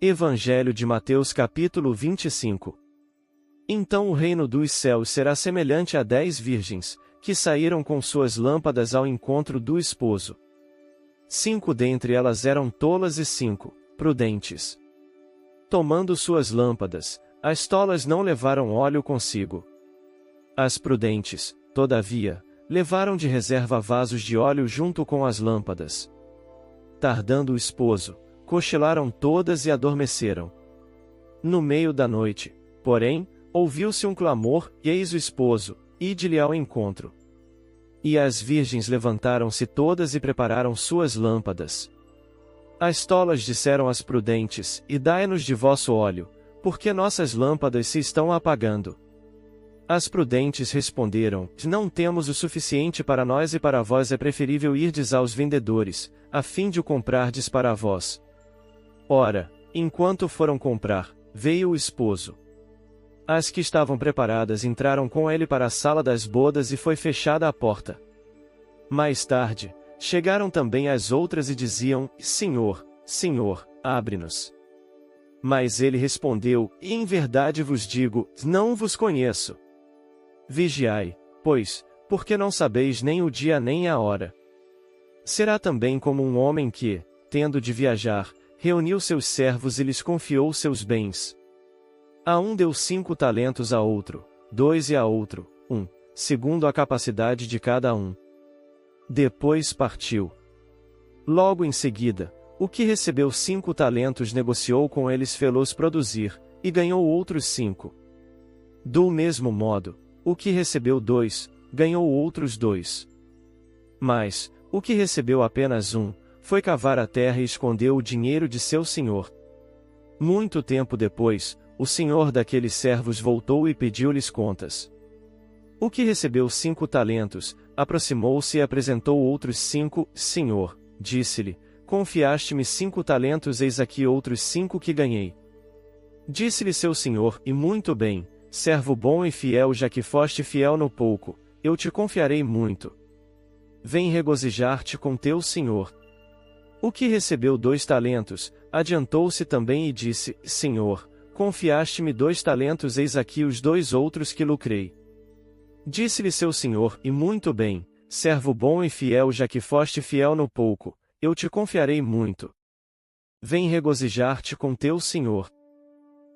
Evangelho de Mateus capítulo 25. Então o reino dos céus será semelhante a 10 virgens, que saíram com suas lâmpadas ao encontro do esposo. 5 dentre elas eram tolas e 5, prudentes. Tomando suas lâmpadas, as tolas não levaram óleo consigo. As prudentes, todavia, levaram de reserva vasos de óleo junto com as lâmpadas. Tardando o esposo, cochilaram todas e adormeceram. No meio da noite, porém, ouviu-se um clamor, e eis o esposo, ide-lhe ao encontro. E as virgens levantaram-se todas e prepararam suas lâmpadas. As tolas disseram às prudentes, e dai-nos de vosso óleo, porque nossas lâmpadas se estão apagando. As prudentes responderam, não temos o suficiente para nós e para vós é preferível irdes aos vendedores, a fim de o comprardes para vós. Ora, enquanto foram comprar, veio o esposo. As que estavam preparadas entraram com ele para a sala das bodas e foi fechada a porta. Mais tarde, chegaram também as outras e diziam, Senhor, Senhor, abre-nos. Mas ele respondeu, em verdade vos digo, não vos conheço. Vigiai, pois, porque não sabeis nem o dia nem a hora. Será também como um homem que, tendo de viajar, reuniu seus servos e lhes confiou seus bens. A um deu 5 talentos, a outro, 2 e a outro, 1, segundo a capacidade de cada um. Depois partiu. Logo em seguida, o que recebeu 5 talentos negociou com eles fê-los produzir, e ganhou outros 5. Do mesmo modo, o que recebeu 2, ganhou outros 2. Mas, o que recebeu apenas 1, foi cavar a terra e escondeu o dinheiro de seu senhor. Muito tempo depois, o senhor daqueles servos voltou e pediu-lhes contas. O que recebeu 5 talentos, aproximou-se e apresentou outros 5, Senhor, disse-lhe, confiaste-me 5 talentos, eis aqui outros 5 que ganhei. Disse-lhe seu senhor, e muito bem, servo bom e fiel, já que foste fiel no pouco, eu te confiarei muito. Vem regozijar-te com teu senhor. O que recebeu 2 talentos, adiantou-se também e disse, Senhor, confiaste-me 2 talentos, eis aqui os 2 outros que lucrei. Disse-lhe seu senhor, e muito bem, servo bom e fiel, já que foste fiel no pouco, eu te confiarei muito. Vem regozijar-te com teu senhor.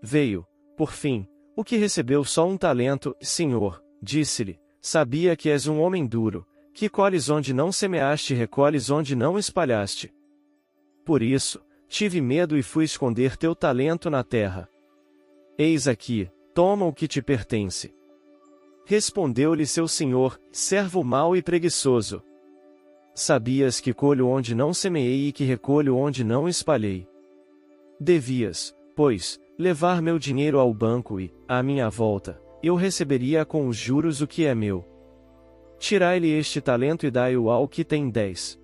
Veio, por fim, o que recebeu só 1 talento, Senhor, disse-lhe, sabia que és um homem duro, que colhes onde não semeaste e recolhes onde não espalhaste. Por isso, tive medo e fui esconder teu talento na terra. Eis aqui, toma o que te pertence. Respondeu-lhe seu senhor, servo mau e preguiçoso. Sabias que colho onde não semeei e que recolho onde não espalhei. Devias, pois, levar meu dinheiro ao banco e, à minha volta, eu receberia com os juros o que é meu. Tirai-lhe este talento e dai-o ao que tem 10.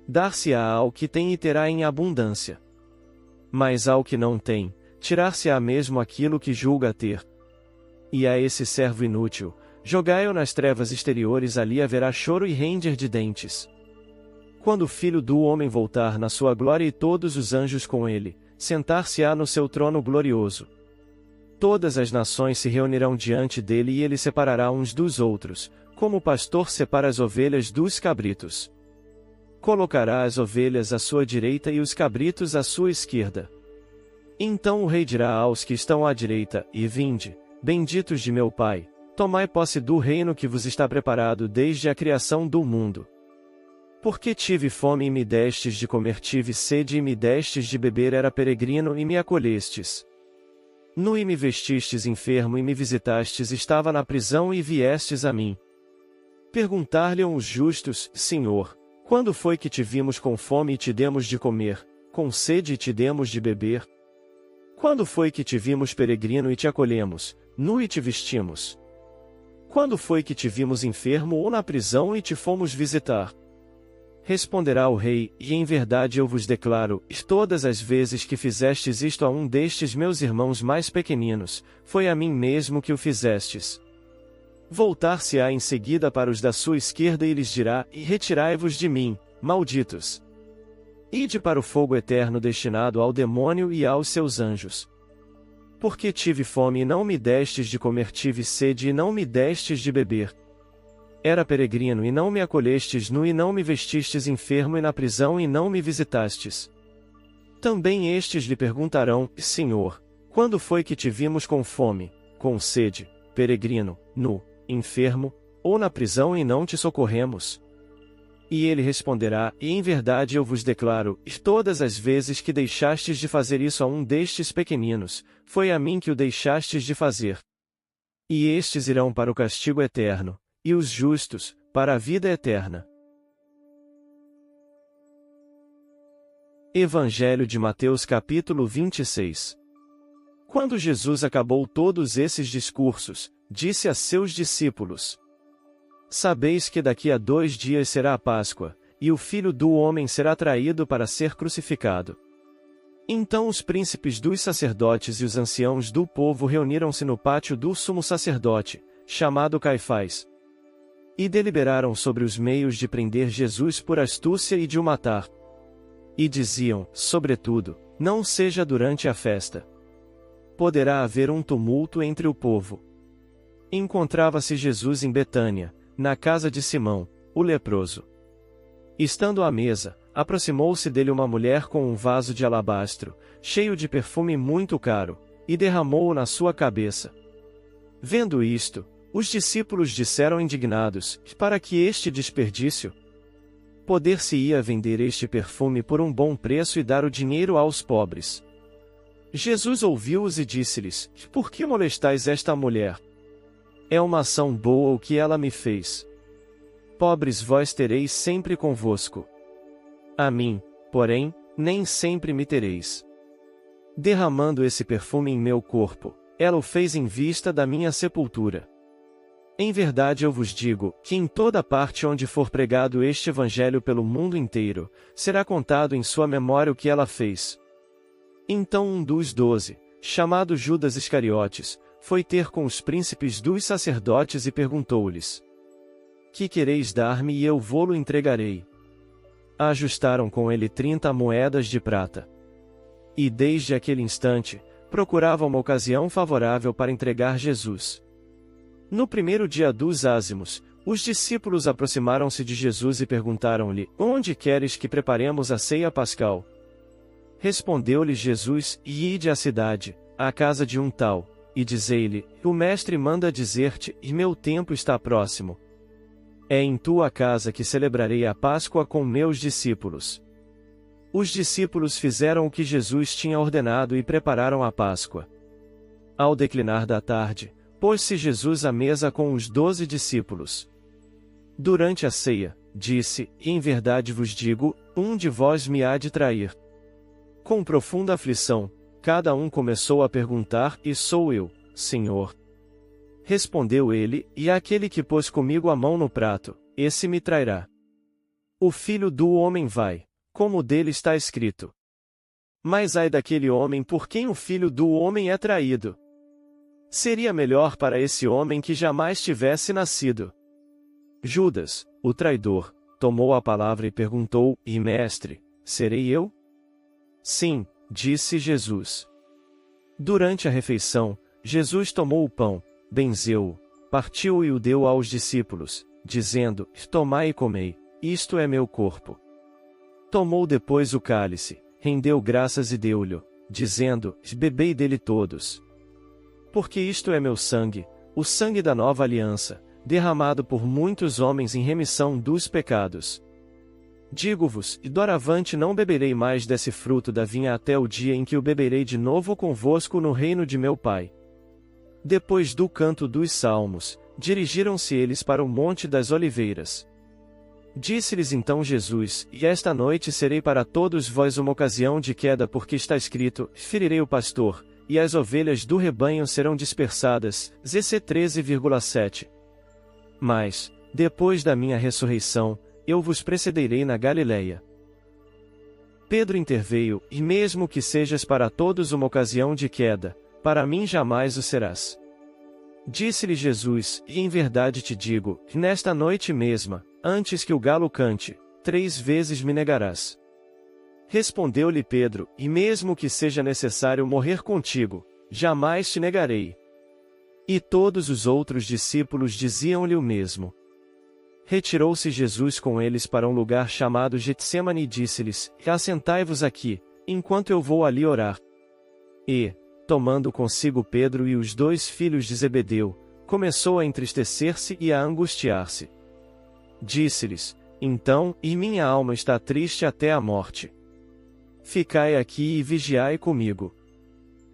Dar-se-á ao que tem e terá em abundância. Mas ao que não tem, tirar-se-á mesmo aquilo que julga ter. E a esse servo inútil, jogai-o nas trevas exteriores, ali haverá choro e ranger de dentes. Quando o Filho do Homem voltar na sua glória e todos os anjos com ele, sentar-se-á no seu trono glorioso. Todas as nações se reunirão diante dele e ele separará uns dos outros, como o pastor separa as ovelhas dos cabritos. Colocará as ovelhas à sua direita e os cabritos à sua esquerda. Então o rei dirá aos que estão à direita, e vinde, benditos de meu Pai, tomai posse do reino que vos está preparado desde a criação do mundo. Porque tive fome e me destes de comer, tive sede e me destes de beber, era peregrino e me acolhestes. Nu e me vestistes, enfermo e me visitastes, estava na prisão e viestes a mim. Perguntar-lhe-ão os justos, Senhor, quando foi que te vimos com fome e te demos de comer, com sede e te demos de beber? Quando foi que te vimos peregrino e te acolhemos, nu e te vestimos? Quando foi que te vimos enfermo ou na prisão e te fomos visitar? Responderá o rei, e em verdade eu vos declaro, todas as vezes que fizestes isto a um destes meus irmãos mais pequeninos, foi a mim mesmo que o fizestes. Voltar-se-á em seguida para os da sua esquerda e lhes dirá, e retirai-vos de mim, malditos. Ide para o fogo eterno destinado ao demônio e aos seus anjos. Porque tive fome e não me destes de comer, tive sede e não me destes de beber. Era peregrino e não me acolhestes, nu e não me vestistes, enfermo e na prisão e não me visitastes. Também estes lhe perguntarão: Senhor, quando foi que te vimos com fome, com sede, peregrino, nu, enfermo, ou na prisão e não te socorremos? E ele responderá: E em verdade eu vos declaro, todas as vezes que deixastes de fazer isso a um destes pequeninos, foi a mim que o deixastes de fazer. E estes irão para o castigo eterno, e os justos, para a vida eterna. Evangelho de Mateus capítulo 26. Quando Jesus acabou todos esses discursos, disse a seus discípulos: Sabeis que daqui a 2 dias será a Páscoa, e o Filho do Homem será traído para ser crucificado. Então os príncipes dos sacerdotes e os anciãos do povo reuniram-se no pátio do sumo sacerdote, chamado Caifás, e deliberaram sobre os meios de prender Jesus por astúcia e de o matar. E diziam, sobretudo, não seja durante a festa. Poderá haver um tumulto entre o povo. Encontrava-se Jesus em Betânia, na casa de Simão, o leproso. Estando à mesa, aproximou-se dele uma mulher com um vaso de alabastro, cheio de perfume muito caro, e derramou-o na sua cabeça. Vendo isto, os discípulos disseram indignados: Para que este desperdício? Poder-se-ia vender este perfume por um bom preço e dar o dinheiro aos pobres. Jesus ouviu-os e disse-lhes: Por que molestais esta mulher? É uma ação boa o que ela me fez. Pobres vós tereis sempre convosco. A mim, porém, nem sempre me tereis. Derramando esse perfume em meu corpo, ela o fez em vista da minha sepultura. Em verdade eu vos digo, que em toda parte onde for pregado este evangelho pelo mundo inteiro, será contado em sua memória o que ela fez. Então um dos 12, chamado Judas Iscariotes, foi ter com os príncipes dos sacerdotes e perguntou-lhes: Que quereis dar-me e eu vô-lo entregarei? Ajustaram com ele 30 moedas de prata. E desde aquele instante, procuravam uma ocasião favorável para entregar Jesus. No primeiro dia dos ázimos, os discípulos aproximaram-se de Jesus e perguntaram-lhe: Onde queres que preparemos a ceia pascal? Respondeu-lhes Jesus: Ide à cidade, à casa de um tal, e dizei-lhe: O mestre manda dizer-te, e meu tempo está próximo. É em tua casa que celebrarei a Páscoa com meus discípulos. Os discípulos fizeram o que Jesus tinha ordenado e prepararam a Páscoa. Ao declinar da tarde, pôs-se Jesus à mesa com os 12 discípulos. Durante a ceia, disse: Em verdade vos digo, um de vós me há de trair. Com profunda aflição, cada um começou a perguntar: E sou eu, Senhor? Respondeu ele: E aquele que pôs comigo a mão no prato, esse me trairá. O Filho do Homem vai, como dele está escrito. Mas ai daquele homem por quem o Filho do Homem é traído. Seria melhor para esse homem que jamais tivesse nascido. Judas, o traidor, tomou a palavra e perguntou: E mestre, serei eu? Sim, disse Jesus. Durante a refeição, Jesus tomou o pão, benzeu-o, partiu-o e o deu aos discípulos, dizendo: Tomai e comei, isto é meu corpo. Tomou depois o cálice, rendeu graças e deu-lhe, dizendo: Bebei dele todos. Porque isto é meu sangue, o sangue da nova aliança, derramado por muitos homens em remissão dos pecados. Digo-vos, e doravante não beberei mais desse fruto da vinha até o dia em que o beberei de novo convosco no reino de meu Pai. Depois do canto dos salmos, dirigiram-se eles para o Monte das Oliveiras. Disse-lhes então Jesus: E esta noite serei para todos vós uma ocasião de queda, porque está escrito: Ferirei o pastor, e as ovelhas do rebanho serão dispersadas. Zc 13,7. Mas, depois da minha ressurreição, eu vos precederei na Galileia. Pedro interveio: E mesmo que sejas para todos uma ocasião de queda, para mim jamais o serás. Disse-lhe Jesus: E em verdade te digo, que nesta noite mesma, antes que o galo cante, 3 vezes me negarás. Respondeu-lhe Pedro: E mesmo que seja necessário morrer contigo, jamais te negarei. E todos os outros discípulos diziam-lhe o mesmo. Retirou-se Jesus com eles para um lugar chamado Getsêmani e disse-lhes: Assentai-vos aqui, enquanto eu vou ali orar. E, tomando consigo Pedro e os 2 filhos de Zebedeu, começou a entristecer-se e a angustiar-se. Disse-lhes: Então, e minha alma está triste até a morte. Ficai aqui e vigiai comigo.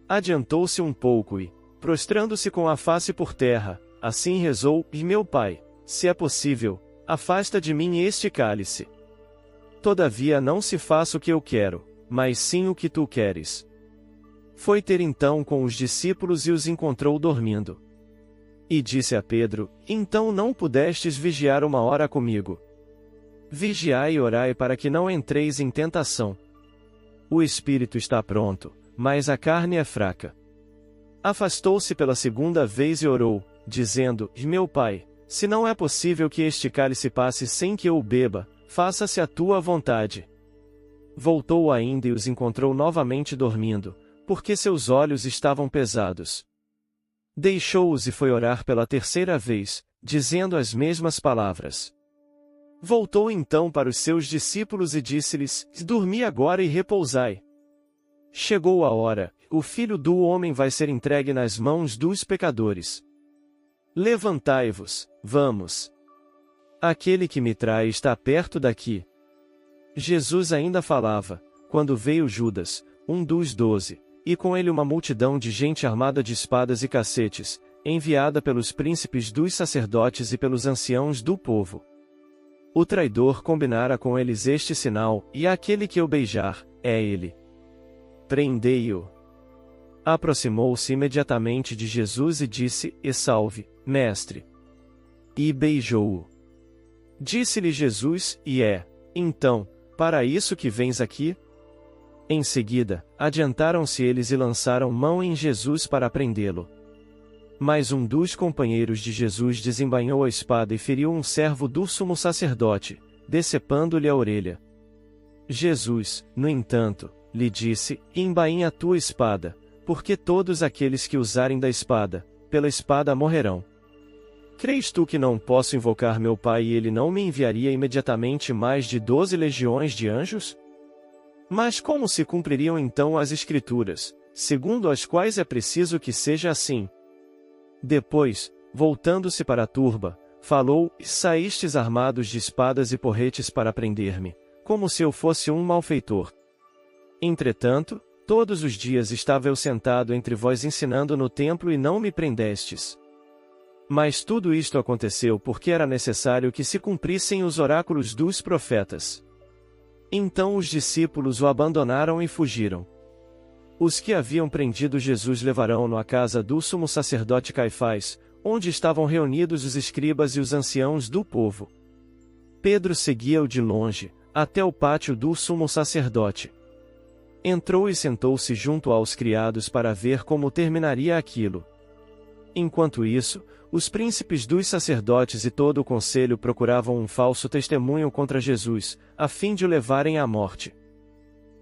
Adiantou-se um pouco e, prostrando-se com a face por terra, assim rezou: E meu Pai, se é possível, afasta de mim este cálice. Todavia não se faça o que eu quero, mas sim o que tu queres. Foi ter então com os discípulos e os encontrou dormindo. E disse a Pedro: Então não pudestes vigiar 1 hora comigo? Vigiai e orai para que não entreis em tentação. O espírito está pronto, mas a carne é fraca. Afastou-se pela 2ª vez e orou, dizendo: Meu Pai, se não é possível que este cálice passe sem que eu o beba, faça-se a tua vontade. Voltou ainda e os encontrou novamente dormindo, porque seus olhos estavam pesados. Deixou-os e foi orar pela 3ª vez, dizendo as mesmas palavras. Voltou então para os seus discípulos e disse-lhes: Dormi agora e repousai. Chegou a hora, o Filho do Homem vai ser entregue nas mãos dos pecadores. Levantai-vos, vamos. Aquele que me trai está perto daqui. Jesus ainda falava, quando veio Judas, um dos 12, e com ele uma multidão de gente armada de espadas e cacetes, enviada pelos príncipes dos sacerdotes e pelos anciãos do povo. O traidor combinara com eles este sinal: E aquele que eu beijar, é ele. Prendei-o. Aproximou-se imediatamente de Jesus e disse: E salve, mestre. E beijou-o. Disse-lhe Jesus: E então, para isso que vens aqui? Em seguida, adiantaram-se eles e lançaram mão em Jesus para prendê-lo. Mas um dos companheiros de Jesus desembainhou a espada e feriu um servo do sumo sacerdote, decepando-lhe a orelha. Jesus, no entanto, lhe disse: Embainha a tua espada, porque todos aqueles que usarem da espada, pela espada morrerão. Crês tu que não posso invocar meu Pai e ele não me enviaria imediatamente mais de 12 legiões de anjos? Mas como se cumpririam então as Escrituras, segundo as quais é preciso que seja assim? Depois, voltando-se para a turba, falou: Saístes armados de espadas e porretes para prender-me, como se eu fosse um malfeitor. Entretanto, todos os dias estava eu sentado entre vós ensinando no templo e não me prendestes. Mas tudo isto aconteceu porque era necessário que se cumprissem os oráculos dos profetas. Então os discípulos o abandonaram e fugiram. Os que haviam prendido Jesus levaram-no à casa do sumo sacerdote Caifás, onde estavam reunidos os escribas e os anciãos do povo. Pedro seguia-o de longe, até o pátio do sumo sacerdote. Entrou e sentou-se junto aos criados para ver como terminaria aquilo. Enquanto isso, os príncipes dos sacerdotes e todo o conselho procuravam um falso testemunho contra Jesus, a fim de o levarem à morte.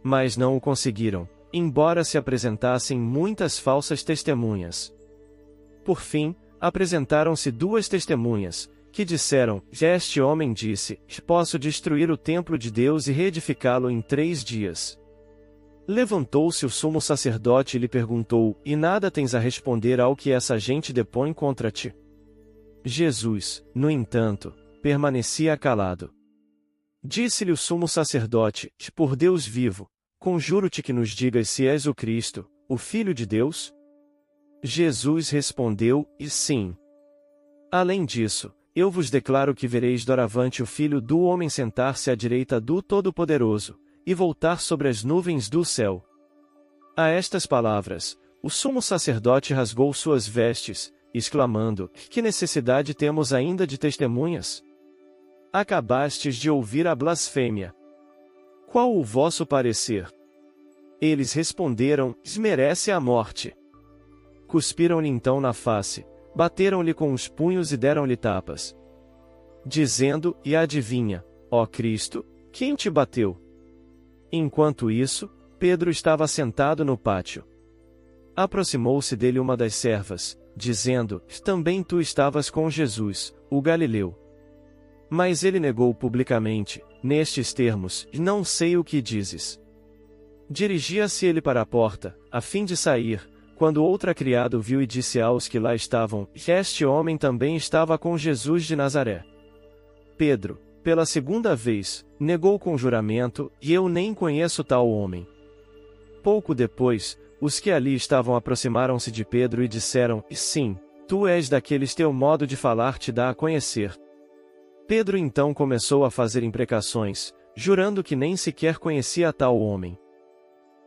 Mas não o conseguiram, embora se apresentassem muitas falsas testemunhas. Por fim, apresentaram-se 2 testemunhas, que disseram: Este homem disse: Posso destruir o templo de Deus e reedificá-lo em 3 dias. Levantou-se o sumo sacerdote e lhe perguntou: E nada tens a responder ao que essa gente depõe contra ti? Jesus, no entanto, permanecia calado. Disse-lhe o sumo sacerdote: Por Deus vivo, conjuro-te que nos digas se és o Cristo, o Filho de Deus? Jesus respondeu: E sim. Além disso, eu vos declaro que vereis doravante o Filho do Homem sentar-se à direita do Todo-Poderoso, e voltar sobre as nuvens do céu. A estas palavras, o sumo sacerdote rasgou suas vestes, exclamando: Que necessidade temos ainda de testemunhas? Acabastes de ouvir a blasfêmia. Qual o vosso parecer? Eles responderam: Merece a morte. Cuspiram-lhe então na face, bateram-lhe com os punhos e deram-lhe tapas. Dizendo: E adivinha, ó Cristo, quem te bateu? Enquanto isso, Pedro estava sentado no pátio. Aproximou-se dele uma das servas, dizendo: também tu estavas com Jesus, o Galileu. Mas ele negou publicamente, nestes termos: não sei o que dizes. Dirigia-se ele para a porta, a fim de sair, quando outra criada o viu e disse aos que lá estavam: este homem também estava com Jesus de Nazaré. Pedro, pela segunda vez, negou com juramento: e eu nem conheço tal homem. Pouco depois, os que ali estavam aproximaram-se de Pedro e disseram: sim, tu és daqueles, teu modo de falar te dá a conhecer. Pedro então começou a fazer imprecações, jurando que nem sequer conhecia tal homem.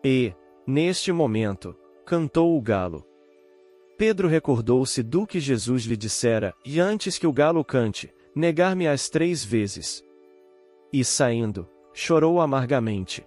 E, neste momento, cantou o galo. Pedro recordou-se do que Jesus lhe dissera: e antes que o galo cante, negar-me-ás 3 vezes. E saindo, chorou amargamente.